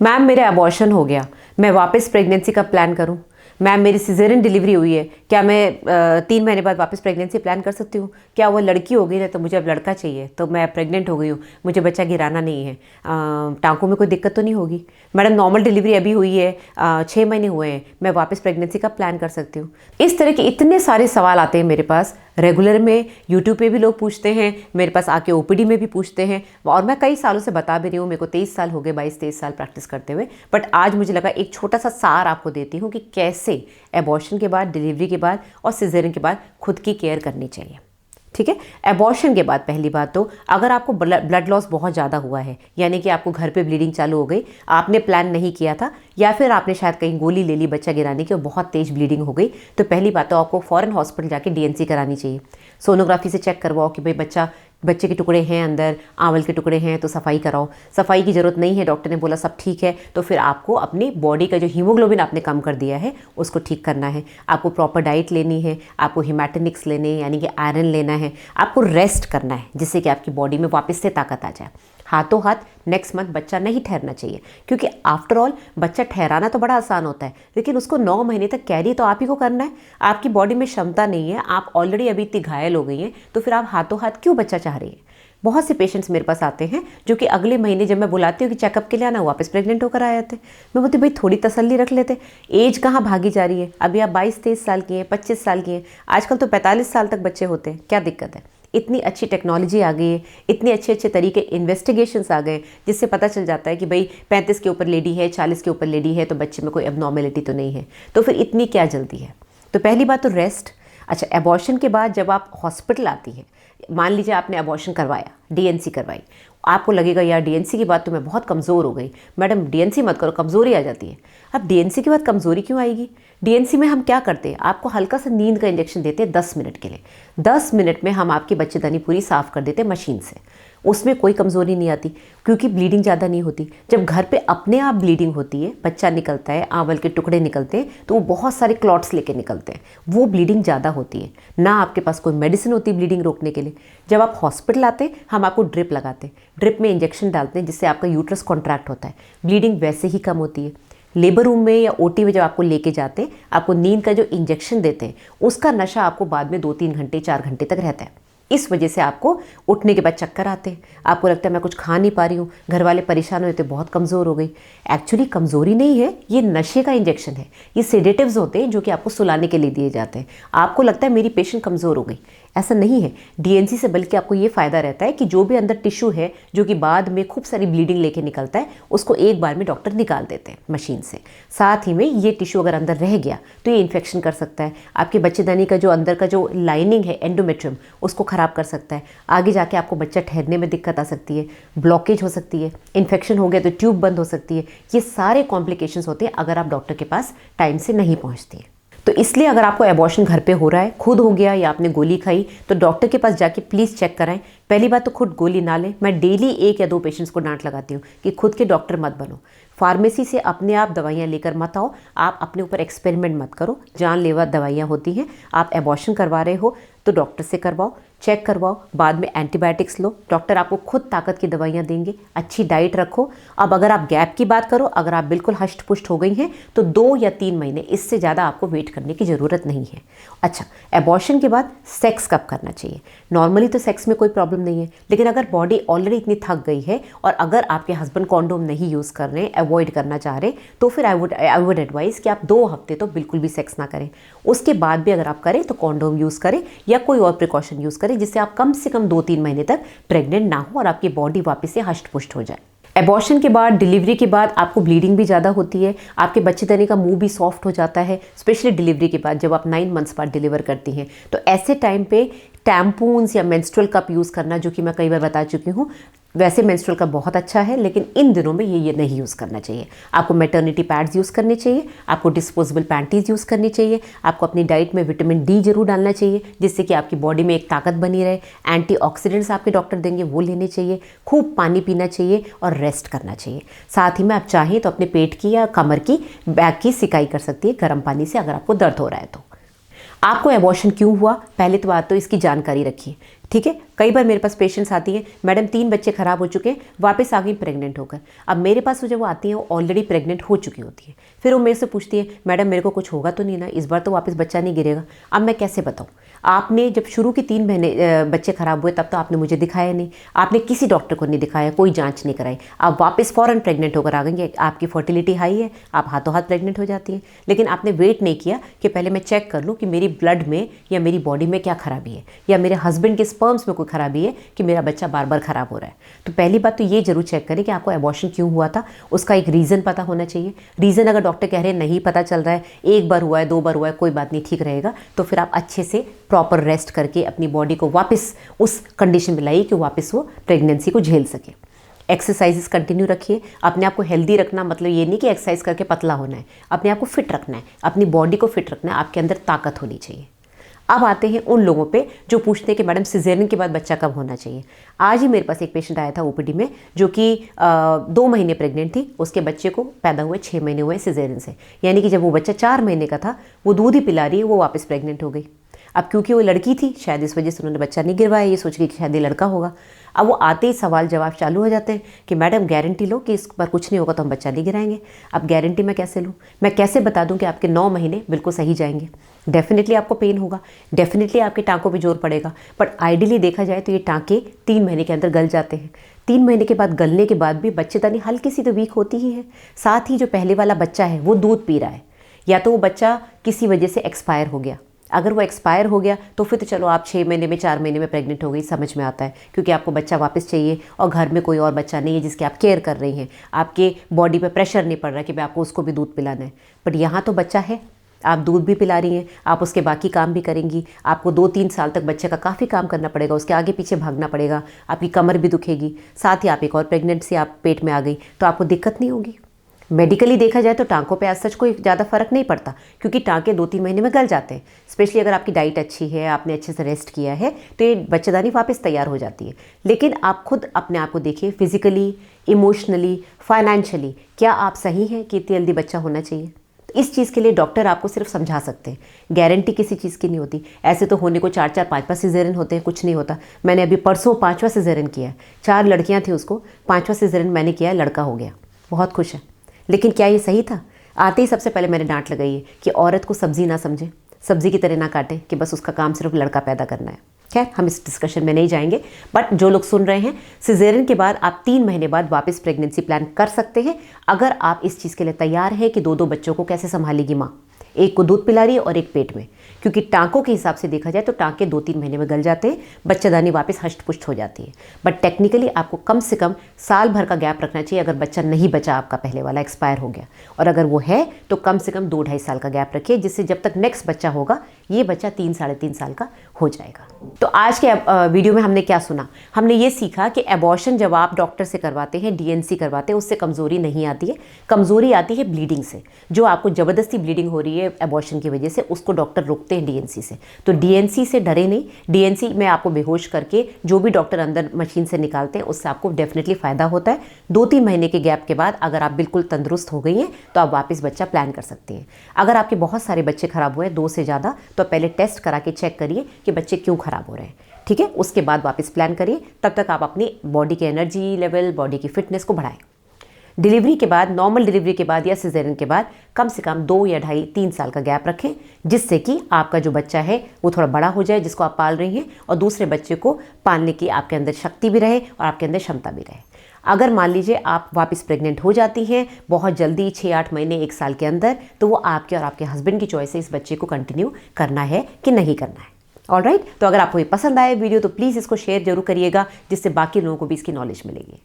Ma'am मेरा abortion हो गया, मैं वापस प्रेगनेंसी का प्लान करूं। मैम मेरी सिजेरियन डिलीवरी हुई है, क्या मैं 3 महीने बाद वापस प्रेगनेंसी प्लान कर सकती हूँ? क्या वो लड़की हो गई ना, तो मुझे अब लड़का चाहिए, तो मैं प्रेग्नेंट हो गई हूँ, मुझे बच्चा गिराना नहीं है, टाँकों में कोई दिक्कत तो नहीं होगी? मैडम नॉर्मल डिलीवरी अभी हुई है, 6 महीने हुए हैं, मैं वापस प्रेगनेंसी का प्लान कर सकती हूँ? इस तरह के इतने सारे सवाल आते हैं मेरे पास। रेगुलर में यूट्यूब पे भी लोग पूछते हैं, मेरे पास आके ओपीडी में भी पूछते हैं, और मैं कई सालों से बता भी रही हूँ। मेरे को 23 साल हो गए, 22-23 साल प्रैक्टिस करते हुए। बट आज मुझे लगा एक छोटा सा सार आपको देती हूँ कि कैसे एबॉर्शन के बाद, डिलीवरी के बाद और सिजेरियन के बाद खुद की केयर करनी चाहिए। ठीक है। एबॉर्शन के बाद पहली बात तो, अगर आपको ब्लड लॉस बहुत ज़्यादा हुआ है, यानी कि आपको घर पे ब्लीडिंग चालू हो गई, आपने प्लान नहीं किया था, या फिर आपने शायद कहीं गोली ले ली बच्चा गिराने की और बहुत तेज़ ब्लीडिंग हो गई, तो पहली बात तो आपको फ़ौरन हॉस्पिटल जाके डीएनसी करानी चाहिए। सोनोग्राफी से चेक करवाओ कि भाई बच्चे के टुकड़े हैं अंदर, आंवल के टुकड़े हैं, तो सफाई कराओ। सफाई की ज़रूरत नहीं है, डॉक्टर ने बोला सब ठीक है, तो फिर आपको अपनी बॉडी का जो हीमोग्लोबिन आपने कम कर दिया है उसको ठीक करना है। आपको प्रॉपर डाइट लेनी है, आपको हिमैटोनिक्स लेने हैं, यानी कि आयरन लेना है, आपको रेस्ट करना है, जिससे कि आपकी बॉडी में वापस से ताकत आ जाए। हाथों हाथ नेक्स्ट मंथ बच्चा नहीं ठहरना चाहिए, क्योंकि आफ्टर ऑल बच्चा ठहराना तो बड़ा आसान होता है, लेकिन उसको 9 महीने तक कैरी तो आप ही को करना है। आपकी बॉडी में क्षमता नहीं है, आप ऑलरेडी अभी इतनी घायल हो गई हैं, तो फिर आप हाथों हाथ क्यों बच्चा चाह रही हैं? बहुत से पेशेंट्स मेरे पास आते हैं जो कि अगले महीने जब मैं बुलाती हूँ कि चेकअप के लिए आना, वापस प्रेग्नेंट होकर आ जाते हैं। मैं बोलती भाई थोड़ी तसल्ली रख लेते, एज कहाँ भागी जा रही है? अभी आप 22-23 साल की हैं, 25 साल की हैं, आजकल तो 45 साल तक बच्चे होते हैं, क्या दिक्कत है? इतनी अच्छी टेक्नोलॉजी आ गई है, इतने अच्छे अच्छे तरीके इन्वेस्टिगेशंस आ गए, जिससे पता चल जाता है कि भाई 35 के ऊपर लेडी है, 40 के ऊपर लेडी है, तो बच्चे में कोई एबनॉर्मेलिटी तो नहीं है, तो फिर इतनी क्या जल्दी है? तो पहली बात तो रेस्ट। अच्छा, एबॉर्शन के बाद जब आप हॉस्पिटल आती है, मान लीजिए आपने एबॉर्शन करवाया, डीएनसी करवाई, आपको लगेगा यार डीएनसी के बाद तो मैं बहुत कमज़ोर हो गई। मैडम डीएनसी मत करो, कमज़ोरी आ जाती है। अब डीएनसी के बाद कमज़ोरी क्यों आएगी? डीएनसी में हम क्या करते हैं, आपको हल्का सा नींद का इंजेक्शन देते हैं 10 मिनट के लिए। 10 मिनट में हम आपकी बच्चेदानी पूरी साफ़ कर देते हैं मशीन से। उसमें कोई कमज़ोरी नहीं आती, क्योंकि ब्लीडिंग ज़्यादा नहीं होती। जब घर पे अपने आप ब्लीडिंग होती है, बच्चा निकलता है, आंवल के टुकड़े निकलते हैं, तो वो बहुत सारे क्लॉट्स लेके निकलते हैं, वो ब्लीडिंग ज़्यादा होती है। ना आपके पास कोई मेडिसिन होती ब्लीडिंग रोकने के लिए। जब आप हॉस्पिटल आते हैं, हम आपको ड्रिप लगाते हैं, ड्रिप में इंजेक्शन डालते हैं, जिससे आपका यूट्रस कॉन्ट्रैक्ट होता है, ब्लीडिंग वैसे ही कम होती है। लेबर रूम में या ओटी में जब आपको लेके जाते हैं, आपको नींद का जो इंजेक्शन देते हैं, उसका नशा आपको बाद में 2-3 घंटे 4 घंटे तक रहता है। इस वजह से आपको उठने के बाद चक्कर आते हैं, आपको लगता है मैं कुछ खा नहीं पा रही हूँ, घर वाले परेशान होते, बहुत कमज़ोर हो गई। एक्चुअली कमज़ोरी नहीं है, ये नशे का इंजेक्शन है। ये सेडेटिव्स होते हैं जो कि आपको सुलाने के लिए दिए जाते हैं। आपको लगता है मेरी पेशेंट कमज़ोर हो गई, ऐसा नहीं है। डीएनसी से बल्कि आपको ये फ़ायदा रहता है कि जो भी अंदर टिश्यू है जो कि बाद में खूब सारी ब्लीडिंग लेके निकलता है, उसको एक बार में डॉक्टर निकाल देते हैं मशीन से। साथ ही में ये टिश्यू अगर अंदर रह गया तो ये इन्फेक्शन कर सकता है, आपके बच्चेदानी का जो अंदर का जो लाइनिंग है एंडोमेट्रियम, उसको ख़राब कर सकता है। आगे जाके आपको बच्चा ठहरने में दिक्कत आ सकती है, ब्लॉकेज हो सकती है, इन्फेक्शन हो गया तो ट्यूब बंद हो सकती है। ये सारे कॉम्प्लिकेशंस होते हैं अगर आप डॉक्टर के पास टाइम से नहीं पहुँचती हैं। तो इसलिए अगर आपको एबॉर्शन घर पे हो रहा है, खुद हो गया या आपने गोली खाई, तो डॉक्टर के पास जाके प्लीज़ चेक कराएं। पहली बात तो खुद गोली ना लें। मैं डेली 1 या 2 पेशेंट्स को डांट लगाती हूँ कि खुद के डॉक्टर मत बनो। फार्मेसी से अपने आप दवाइयाँ लेकर मत आओ, आप अपने ऊपर एक्सपेरिमेंट मत करो। जानलेवा दवाइयाँ होती हैं। आप एबॉर्शन करवा रहे हो तो डॉक्टर से करवाओ, चेक करवाओ, बाद में एंटीबायोटिक्स लो। डॉक्टर आपको खुद ताकत की दवाइयाँ देंगे। अच्छी डाइट रखो। अब अगर आप गैप की बात करो, अगर आप बिल्कुल हष्ट पुष्ट हो गई हैं तो 2 या 3 महीने, इससे ज़्यादा आपको वेट करने की ज़रूरत नहीं है। अच्छा, एबॉर्शन के बाद सेक्स कब करना चाहिए? नॉर्मली तो सेक्स में कोई प्रॉब्लम नहीं है, लेकिन अगर बॉडी ऑलरेडी इतनी थक गई है और अगर आपके हस्बैंड कॉन्डोम नहीं यूज़ कर रहे हैं, अवॉइड करना चाह रहे, तो फिर आई वुड एडवाइस कि आप 2 हफ्ते तो बिल्कुल भी सेक्स ना करें। उसके बाद भी अगर आप करें तो कॉन्डोम यूज़ करें या कोई और प्रिकॉशन यूज़ करें, जिससे आप कम से कम 2-3 महीने तक प्रेग्नेंट ना हो और आपकी बॉडी वापस से हष्ट पुष्ट हो जाए। एबॉर्शन के बाद, डिलीवरी के बाद आपको ब्लीडिंग भी ज़्यादा होती है, आपके बच्चेदानी का मुंह भी सॉफ्ट हो जाता है, स्पेशली डिलीवरी के बाद जब आप 9 मंथ्स बाद डिलीवर करती हैं। तो ऐसे टाइम पे टैम्पून्स या मेंस्ट्रुअल कप यूज़ करना, जो कि मैं कई बार बता चुकी हूँ, वैसे मेंस्ट्रुअल कप बहुत अच्छा है, लेकिन इन दिनों में ये नहीं यूज़ करना चाहिए। आपको मैटरनिटी पैड्स यूज़ करने चाहिए, आपको डिस्पोजेबल पैंटीज़ यूज़ करनी चाहिए, आपको अपनी डाइट में विटामिन डी जरूर डालना चाहिए, जिससे कि आपकी बॉडी में एक ताकत बनी रहे। एंटीऑक्सीडेंट्स आपके डॉक्टर देंगे, वो लेने चाहिए। खूब पानी पीना चाहिए और रेस्ट करना चाहिए। साथ ही में आप चाहें तो अपने पेट की या कमर की, बैक की सिकाई कर सकती है गर्म पानी से, अगर आपको दर्द हो रहा है तो। आपको एबॉर्शन क्यों हुआ, पहले तो बात तो इसकी जानकारी रखिए। ठीक है। कई बार मेरे पास पेशेंट्स आती हैं, मैडम 3 बच्चे खराब हो चुके हैं, वापस आ गई प्रेग्नेंट होकर। अब मेरे पास जब वो आती हैं वो ऑलरेडी प्रेग्नेंट हो चुकी होती है। फिर वो मेरे से पूछती है, मैडम मेरे को कुछ होगा तो नहीं ना, इस बार तो वापस बच्चा नहीं गिरेगा। अब मैं कैसे बताऊँ? आपने जब शुरू के 3 महीने बच्चे खराब हुए तब तो आपने मुझे दिखाया नहीं, आपने किसी डॉक्टर को नहीं दिखाया, कोई जाँच नहीं कराई, आप वापस फ़ौरन प्रेग्नेंट होकर आ गई। आपकी फर्टिलिटी हाई है, आप हाथों हाथ प्रेग्नेंट हो जाती हैं। लेकिन आपने वेट नहीं किया कि पहले मैं चेक कर लूँ कि मेरी ब्लड में या मेरी बॉडी में क्या खराबी है, या मेरे हस्बैंड के स्पर्म्स में कोई खराबी है कि मेरा बच्चा बार बार खराब हो रहा है। तो पहली बात तो ये जरूर चेक करें कि आपको एबॉर्शन क्यों हुआ था, उसका एक रीज़न पता होना चाहिए। रीज़न अगर डॉक्टर कह रहे हैं नहीं पता चल रहा है, 1 बार हुआ है, 2 बार हुआ है, कोई बात नहीं, ठीक रहेगा, तो फिर आप अच्छे से प्रॉपर रेस्ट करके अपनी बॉडी को वापस उस कंडीशन में लाइए कि वापस वो प्रेगनेंसी को झेल सके। एक्सरसाइजेस कंटिन्यू रखिए। अपने आप को हेल्दी रखना मतलब ये नहीं कि एक्सरसाइज करके पतला होना है, अपने आप को फिट रखना है, अपनी बॉडी को फिट रखना है, आपके अंदर ताकत होनी चाहिए। अब आते हैं उन लोगों पे जो पूछते हैं कि मैडम सिजेरियन के बाद बच्चा कब होना चाहिए। आज ही मेरे पास एक पेशेंट आया था ओपीडी में जो कि 2 महीने प्रेग्नेंट थी, उसके बच्चे को पैदा हुए 6 महीने हुए सिजेरियन से, यानी कि जब वो बच्चा 4 महीने का था, वो दूध ही पिला रही है, वो वापस प्रेग्नेंट हो गई। अब क्योंकि वो लड़की थी शायद इस वजह से उन्होंने बच्चा नहीं गिरवाया, ये सोच के कि शायद ये लड़का होगा। अब वो आते ही सवाल जवाब चालू हो जाते हैं कि मैडम गारंटी लो कि इस पर कुछ नहीं होगा तो हम बच्चा नहीं गिराएंगे। अब गारंटी मैं कैसे लूँ? मैं कैसे बता दूँ कि आपके 9 महीने बिल्कुल सही जाएंगे? डेफिनेटली आपको पेन होगा, डेफिनेटली आपके टाँकों पे जोर पड़ेगा, बट आइडियली देखा जाए तो ये टाँके 3 महीने के अंदर गल जाते हैं। 3 महीने के बाद गलने के बाद भी बच्चेदानी हल्की सी तो वीक होती ही है। साथ ही जो पहले वाला बच्चा है वो दूध पी रहा है, या तो वो बच्चा किसी वजह से एक्सपायर हो गया। अगर वो एक्सपायर हो गया तो फिर तो चलो आप 6 महीने में 4 महीने में प्रेग्नेंट हो गई, समझ में आता है, क्योंकि आपको बच्चा वापस चाहिए और घर में कोई और बच्चा नहीं है जिसकी आप केयर कर रही हैं, आपके बॉडी पे प्रेशर नहीं पड़ रहा कि भाई आपको उसको भी दूध पिलाना है। बट यहाँ तो बच्चा है, आप दूध भी पिला रही हैं, आप उसके बाकी काम भी करेंगी, आपको 2-3 साल तक बच्चे का काफ़ी काम करना पड़ेगा, उसके आगे पीछे भागना पड़ेगा, आपकी कमर भी दुखेगी, साथ ही आप एक और प्रेगनेंसी आप पेट में आ गई तो आपको दिक्कत नहीं होगी। मेडिकली देखा जाए तो टांकों पे आज सच कोई ज़्यादा फर्क नहीं पड़ता, क्योंकि टांके 2-3 महीने में गल जाते हैं। स्पेशली अगर आपकी डाइट अच्छी है, आपने अच्छे से रेस्ट किया है, तो ये बच्चेदानी वापस तैयार हो जाती है। लेकिन आप खुद अपने आप को देखिए, फिजिकली, इमोशनली, फाइनेंशियली क्या आप सही हैं कि इतनी जल्दी बच्चा होना चाहिए? इस चीज़ के लिए डॉक्टर आपको सिर्फ समझा सकते हैं, गारंटी किसी चीज़ की नहीं होती। ऐसे तो होने को 4-4, 5-5 सिजेरियन होते हैं, कुछ नहीं होता। मैंने अभी परसों 5वां सिजेरियन किया, 4 लड़कियां थी, उसको 5वां सिजेरियन मैंने किया, लड़का हो गया, बहुत खुश है। लेकिन क्या ये सही था? आते ही सबसे पहले मैंने डांट लगाई है कि औरत को सब्जी ना समझे, सब्जी की तरह ना काटें कि बस उसका काम सिर्फ लड़का पैदा करना है। खैर हम इस डिस्कशन में नहीं जाएंगे, बट जो लोग सुन रहे हैं, सिजेरियन के बाद आप 3 महीने बाद वापस प्रेगनेंसी प्लान कर सकते हैं, अगर आप इस चीज़ के लिए तैयार हैं कि 2-2 बच्चों को कैसे संभालेगी माँ, एक को दूध पिला रही है और एक पेट में। क्योंकि टांकों के हिसाब से देखा जाए तो टांके 2-3 महीने में गल जाते हैं, बच्चेदानी वापस हष्ट पुष्ट हो जाती है। बट टेक्निकली आपको कम से कम साल भर का गैप रखना चाहिए अगर बच्चा नहीं बचा, आपका पहले वाला एक्सपायर हो गया, और अगर वो है तो कम से कम 2-2.5 साल का गैप रखिए, जिससे जब तक नेक्स्ट बच्चा होगा ये बच्चा 3-3.5 साल का हो जाएगा। तो आज के वीडियो में हमने क्या सुना? हमने ये सीखा कि एबॉर्शन जब आप डॉक्टर से करवाते हैं, डीएनसी करवाते हैं, उससे कमज़ोरी नहीं आती है, कमज़ोरी आती है ब्लीडिंग से। जो आपको ज़बरदस्ती ब्लीडिंग हो रही है एबॉर्शन की वजह से, उसको डॉक्टर रोकते हैं डीएनसी से। तो डीएनसी से डरे नहीं, डीएनसी में आपको बेहोश करके जो भी डॉक्टर अंदर मशीन से निकालते हैं उससे आपको डेफिनेटली फ़ायदा होता है। 2-3 महीने के गैप के बाद अगर आप बिल्कुल तंदुरुस्त हो गई हैं तो आप वापस बच्चा प्लान कर सकती हैं। अगर आपके बहुत सारे बच्चे खराब हुए, 2 से ज़्यादा, तो पहले टेस्ट करा के चेक करिए कि बच्चे क्यों खराब हो रहे हैं, ठीक है? उसके बाद वापस प्लान करिए। तब तक आप अपनी बॉडी के एनर्जी लेवल, बॉडी की फिटनेस को बढ़ाएं। डिलीवरी के बाद, नॉर्मल डिलीवरी के बाद या सिजेरियन के बाद कम से कम 2 या 2.5-3 साल का गैप रखें, जिससे कि आपका जो बच्चा है वो थोड़ा बड़ा हो जाए जिसको आप पाल रही हैं, और दूसरे बच्चे को पालने की आपके अंदर शक्ति भी रहे और आपके अंदर क्षमता भी रहे। अगर मान लीजिए आप वापस प्रेग्नेंट हो जाती हैं बहुत जल्दी, 6-8 महीने, 1 साल के अंदर, तो वो आपके और आपके हस्बैंड की चॉइस है इस बच्चे को कंटिन्यू करना है कि नहीं करना है। ऑलराइट, तो अगर आपको ये पसंद आए वीडियो तो प्लीज़ इसको शेयर जरूर करिएगा, जिससे बाकी लोगों को भी इसकी नॉलेज मिलेगी।